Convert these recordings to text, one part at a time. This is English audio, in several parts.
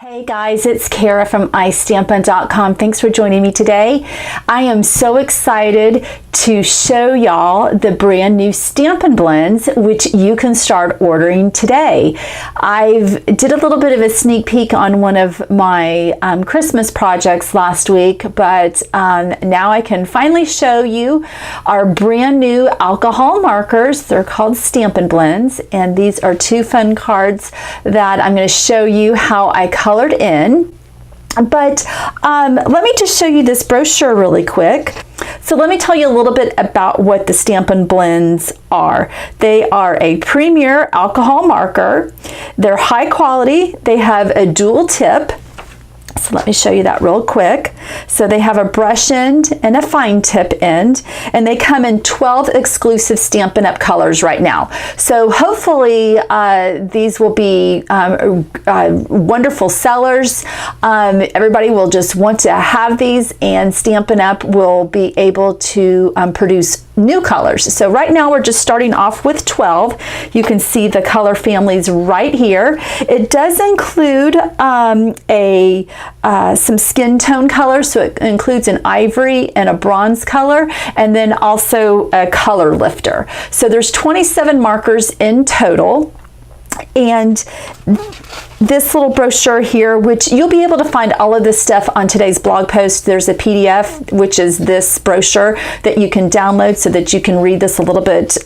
Hey guys, it's Kara from iStampin.com. Thanks for joining me today. I am so excited to show y'all the brand new Stampin Blends, which you can start ordering today. I've did a little bit of a sneak peek on one of my Christmas projects last week, but now I can finally show you our brand new alcohol markers. They're called Stampin Blends, and these are two fun cards that I'm going to show you how I colored in. But let me just show you this brochure really quick. So let me tell you a little bit about what the Stampin Blends are. They are a premier alcohol marker. They're high quality. They have a dual tip. So let me show you that real quick. So they have a brush end and a fine tip end, and they come in 12 exclusive Stampin' Up colors right now. So hopefully these will be wonderful sellers. Everybody will just want to have these, and Stampin' Up will be able to produce new colors. So right now we're just starting off with 12. You can see the color families right here. It does include some skin tone colors, so it includes an ivory and a bronze color, and then also a color lifter. So there's 27 markers in total. And this little brochure here, which you'll be able to find all of this stuff on today's blog post. There's a PDF, which is this brochure that you can download so that you can read this a little bit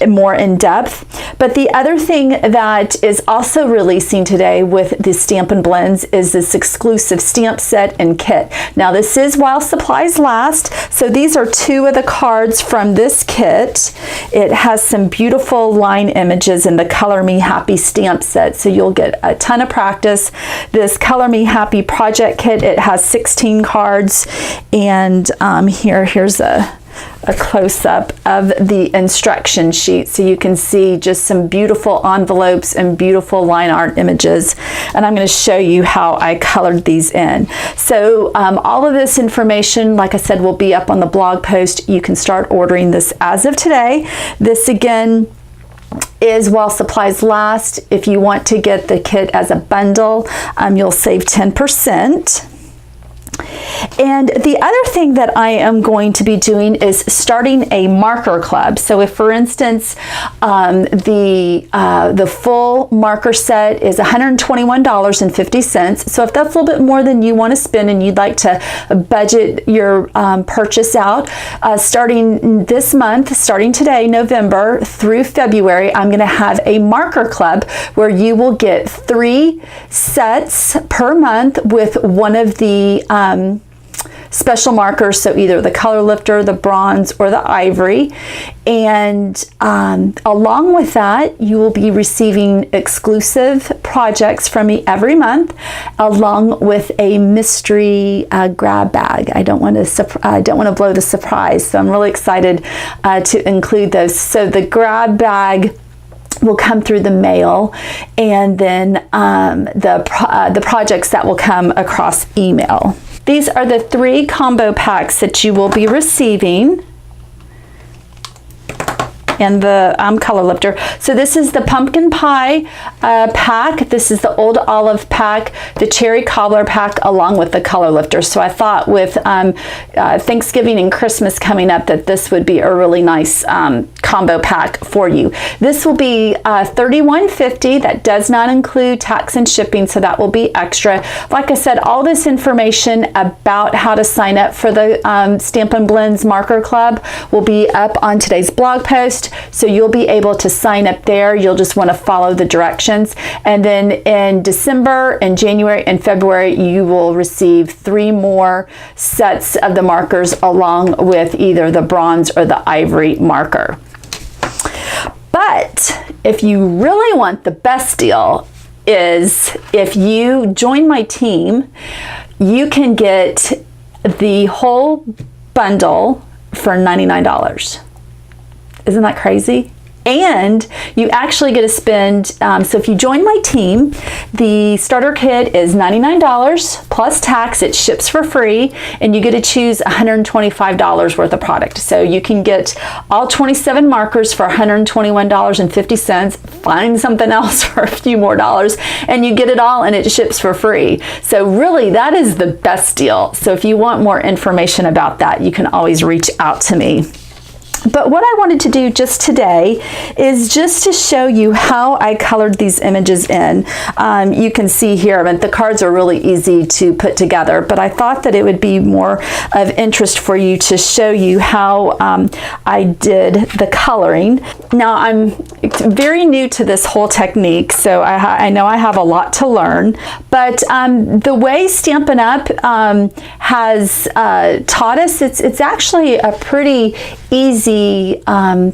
more in depth. But the other thing that is also releasing today with the Stampin' Blends is this exclusive stamp set and kit. Now this is while supplies last. So these are two of the cards from this kit. It has some beautiful line images in the Color Me Happy stamp set, so you'll get a ton of practice. This Color Me Happy project kit, it has 16 cards, and here's a close-up of the instruction sheet, so you can see just some beautiful envelopes and beautiful line art images. And I'm going to show you how I colored these in. So all of this information, like I said, will be up on the blog post. You can start ordering this as of today. This again is while supplies last. If you want to get the kit as a bundle, you'll save 10%. And the other thing that I am going to be doing is starting a marker club. So if, for instance, the full marker set is $121.50. So if that's a little bit more than you want to spend and you'd like to budget your purchase out, starting this month, starting today, November through February, I'm going to have a marker club where you will get 3 sets per month with one of the special markers, so either the color lifter, the bronze, or the ivory. And along with that, you will be receiving exclusive projects from me every month, along with a mystery grab bag. I don't want to blow the surprise, so I'm really excited to include those. So the grab bag will come through the mail, and then the projects that will come across email. These are the 3 combo packs that you will be receiving, and the color lifter. So this is the pumpkin pie pack, this is the old olive pack, the cherry cobbler pack, along with the color lifter. So I thought with Thanksgiving and Christmas coming up that this would be a really nice combo pack for you. This will be $31.50. That does not include tax and shipping, so that will be extra. Like I said, all this information about how to sign up for the Stampin' Blends Marker Club will be up on today's blog post, so you'll be able to sign up there. You'll just want to follow the directions, and then in December and January and February you will receive 3 more sets of the markers along with either the bronze or the ivory marker. But if you really want the best deal, is if you join my team, you can get the whole bundle for $99. Isn't that crazy? And you actually get to spend, so if you join my team, the starter kit is $99 plus tax. It ships for free, and you get to choose $125 worth of product. So you can get all 27 markers for $121.50, find something else for a few more dollars, and you get it all and it ships for free. So really, that is the best deal. So if you want more information about that, you can always reach out to me. But what I wanted to do just today is just to show you how I colored these images in. You can see here, I mean, the cards are really easy to put together, but I thought that it would be more of interest for you to show you how I did the coloring. Now, I'm very new to this whole technique, so I know I have a lot to learn, but the way Stampin' Up! Has taught us, it's actually a pretty easy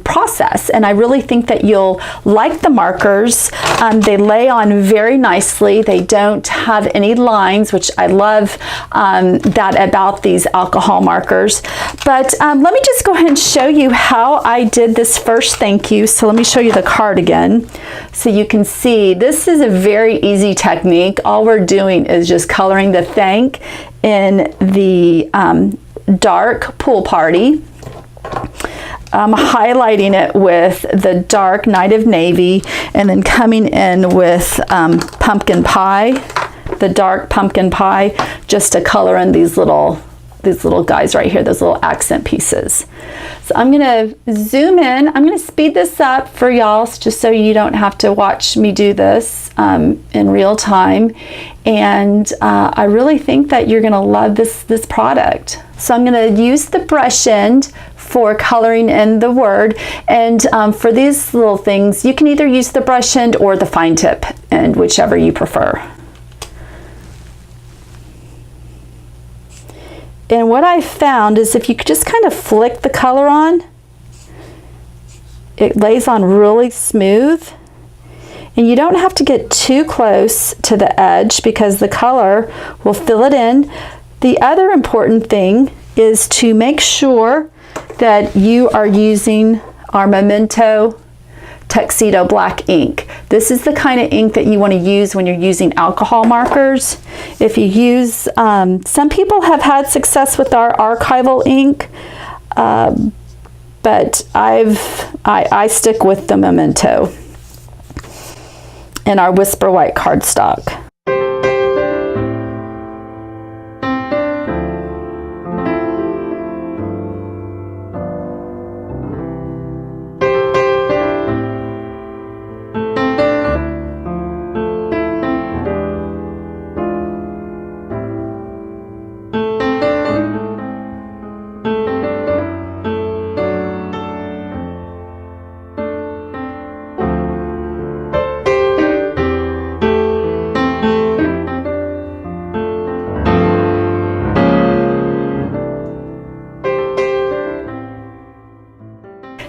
process, and I really think that you'll like the markers. They lay on very nicely. They don't have any lines, which I love that about these alcohol markers. But let me just go ahead and show you how I did this first thank you. So let me show you the card again so you can see this is a very easy technique. All we're doing is just coloring the thank in the dark pool party. I'm highlighting it with the dark Night of Navy, and then coming in with pumpkin pie, the dark pumpkin pie, just to color in these little guys right here, those little accent pieces. So I'm gonna zoom in. I'm gonna speed this up for y'all just so you don't have to watch me do this in real time. And I really think that you're gonna love this product. So I'm gonna use the brush end for coloring in the word, and for these little things you can either use the brush end or the fine tip, and whichever you prefer. And what I found is if you could just kind of flick the color on, it lays on really smooth, and you don't have to get too close to the edge because the color will fill it in. The other important thing is to make sure that you are using our Memento Tuxedo black ink. This is the kind of ink that you want to use when you're using alcohol markers. If you use, some people have had success with our archival ink, but I stick with the Memento and our Whisper White cardstock.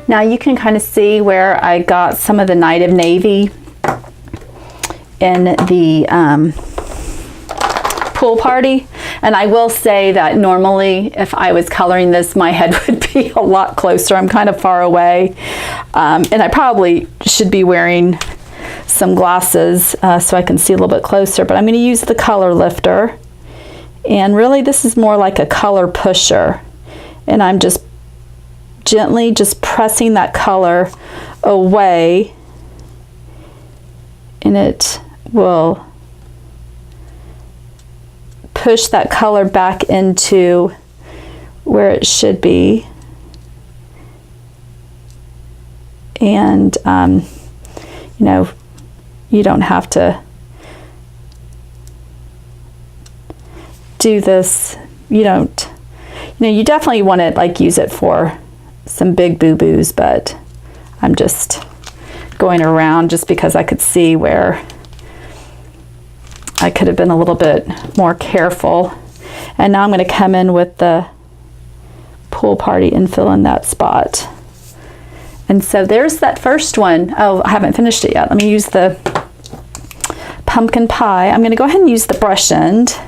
Now you can kind of see where I got some of the Night of Navy in the pool party. And I will say that normally if I was coloring this, my head would be a lot closer. I'm kind of far away. And I probably should be wearing some glasses so I can see a little bit closer. But I'm going to use the color lifter. And really this is more like a color pusher. And I'm just gently just pressing that color away, and it will push that color back into where it should be. And you know, you don't have to do this. You definitely want to like use it for some big boo-boos, but I'm just going around just because I could see where I could have been a little bit more careful. And now I'm going to come in with the pool party and fill in that spot. And so there's that first one. Oh, I haven't finished it yet. Let me use the pumpkin pie. I'm going to go ahead and use the brush end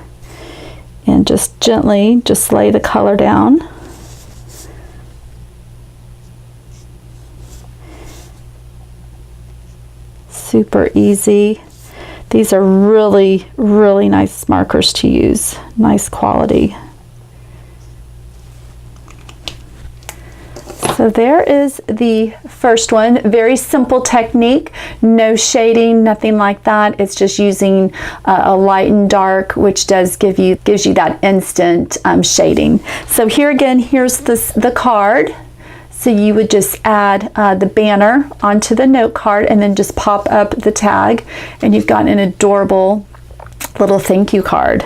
and just gently just lay the color down. Super easy. These are really, really nice markers to use. Nice quality. So there is the first one. Very simple technique. No shading, nothing like that. It's just using a light and dark, which gives you that instant shading. So here again, here's the card. So you would just add the banner onto the note card and then just pop up the tag, and you've got an adorable little thank you card.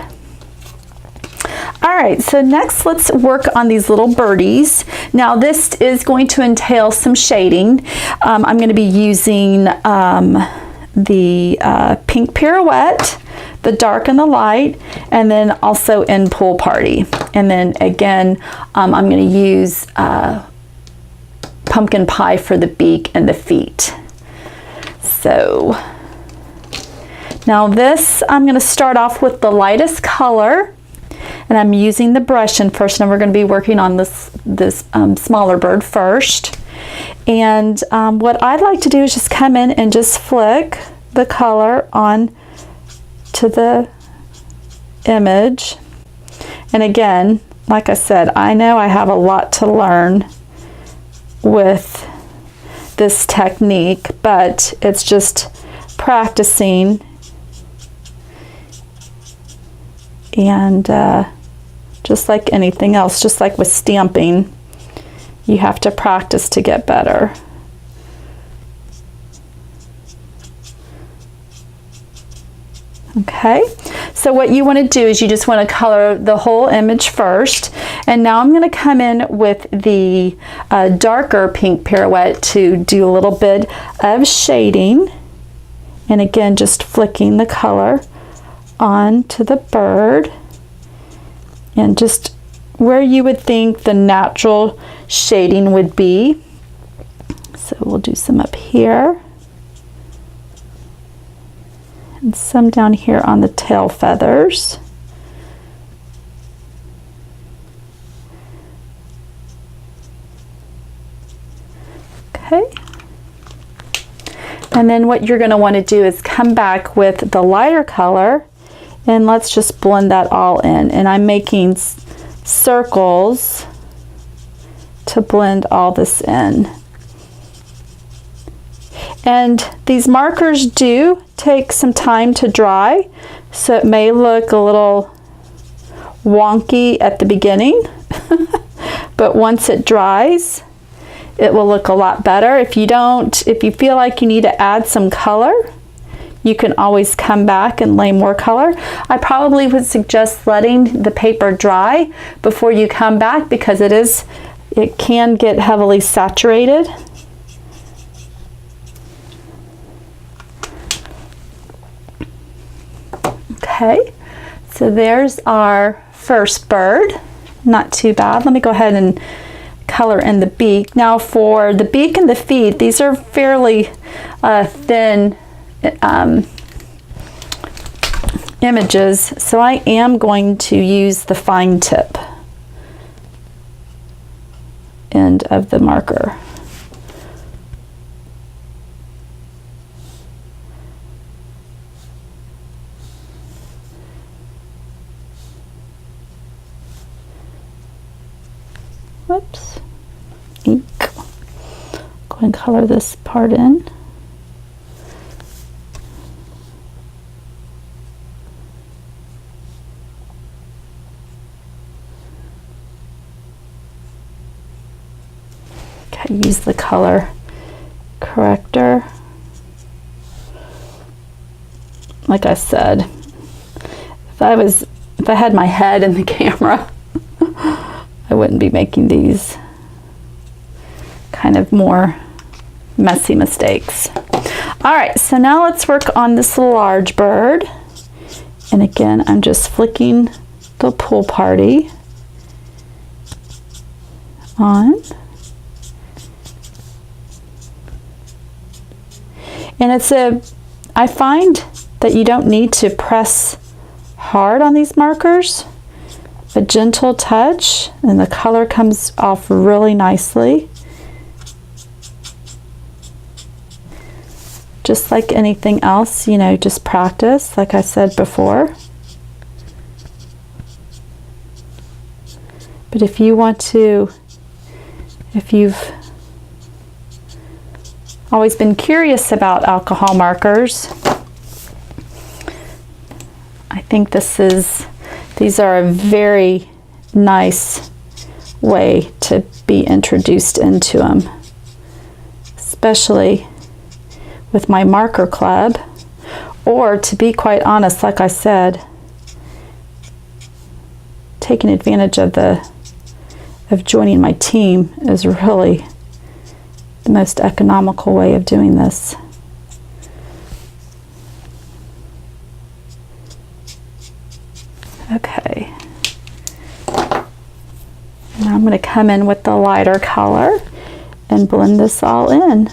All right, so next let's work on these little birdies. Now this is going to entail some shading. I'm going to be using the pink pirouette, the dark and the light, and then also in Pool Party. And then again, I'm going to use pumpkin pie for the beak and the feet. So now this, I'm going to start off with the lightest color, and I'm using the brush in first, and we're going to be working on this smaller bird first. And what I'd like to do is just come in and just flick the color on to the image. And again, like I said, I know I have a lot to learn with this technique, but it's just practicing. And just like anything else, just like with stamping, you have to practice to get better. Okay, so what you want to do is you just want to color the whole image first, and now I'm going to come in with the darker pink pirouette to do a little bit of shading, and again just flicking the color onto the bird, and just where you would think the natural shading would be. So we'll do some up here and some down here on the tail feathers. Okay. And then what you're going to want to do is come back with the lighter color, and let's just blend that all in. And I'm making circles to blend all this in. And these markers do take some time to dry, so it may look a little wonky at the beginning, but once it dries, it will look a lot better. If you feel like you need to add some color, you can always come back and lay more color. I probably would suggest letting the paper dry before you come back, because it can get heavily saturated. Okay, so there's our first bird. Not too bad. Let me go ahead and color in the beak. Now for the beak and the feet, these are fairly thin images, so I am going to use the fine tip end of the marker. Whoops. Ink. Go and color this part in. Okay, use the color corrector. Like I said, if I had my head in the camera, I wouldn't be making these kind of more messy mistakes. All right, so now let's work on this large bird. And again, I'm just flicking the Pool Party on. And I find that you don't need to press hard on these markers. A gentle touch and the color comes off really nicely. just like anything else, you know, just practice, like I said before. But if you want to, if you've always been curious about alcohol markers, I think these are a very nice way to be introduced into them, especially with my marker club, or to be quite honest, like I said, taking advantage of joining my team is really the most economical way of doing this. Okay. Now I'm going to come in with the lighter color and blend this all in.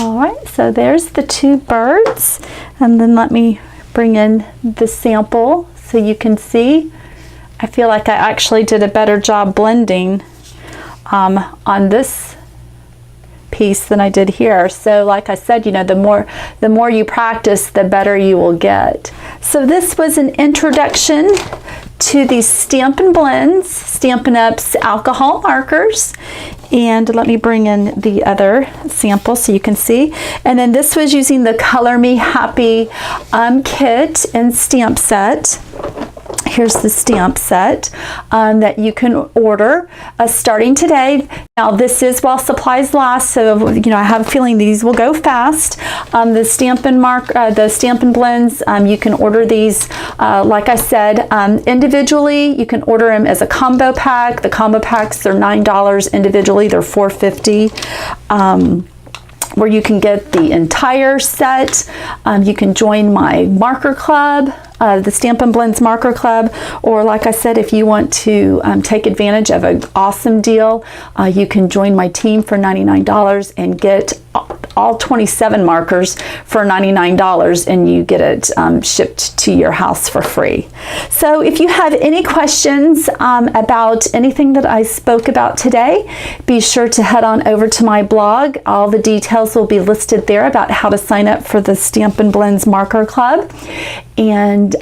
Alright, so there's the two birds, and then let me bring in the sample so you can see. I feel like I actually did a better job blending on this piece than I did here. So like I said, you know, the more you practice, the better you will get. So this was an introduction to these Stampin Blends, Stampin Up's alcohol markers. And let me bring in the other sample so you can see. And then this was using the Color Me Happy kit and stamp set. Here's the stamp set that you can order starting today. Now this is while supplies last, so you know I have a feeling these will go fast. The Stampin Blends, you can order these like I said individually. You can order them as a combo pack. The combo packs are $9 individually. They're $4.50. Where you can get the entire set. You can join my marker club, the Stampin Blends marker club, or like I said, if you want to take advantage of an awesome deal, you can join my team for $99 and get all 27 markers for $99, and you get it shipped to your house for free. So if you have any questions about anything that I spoke about today, be sure to head on over to my blog. All the details will be listed there about how to sign up for the Stampin Blends Marker Club, and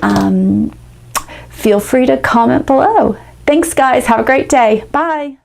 feel free to comment below. Thanks guys, have a great day. Bye.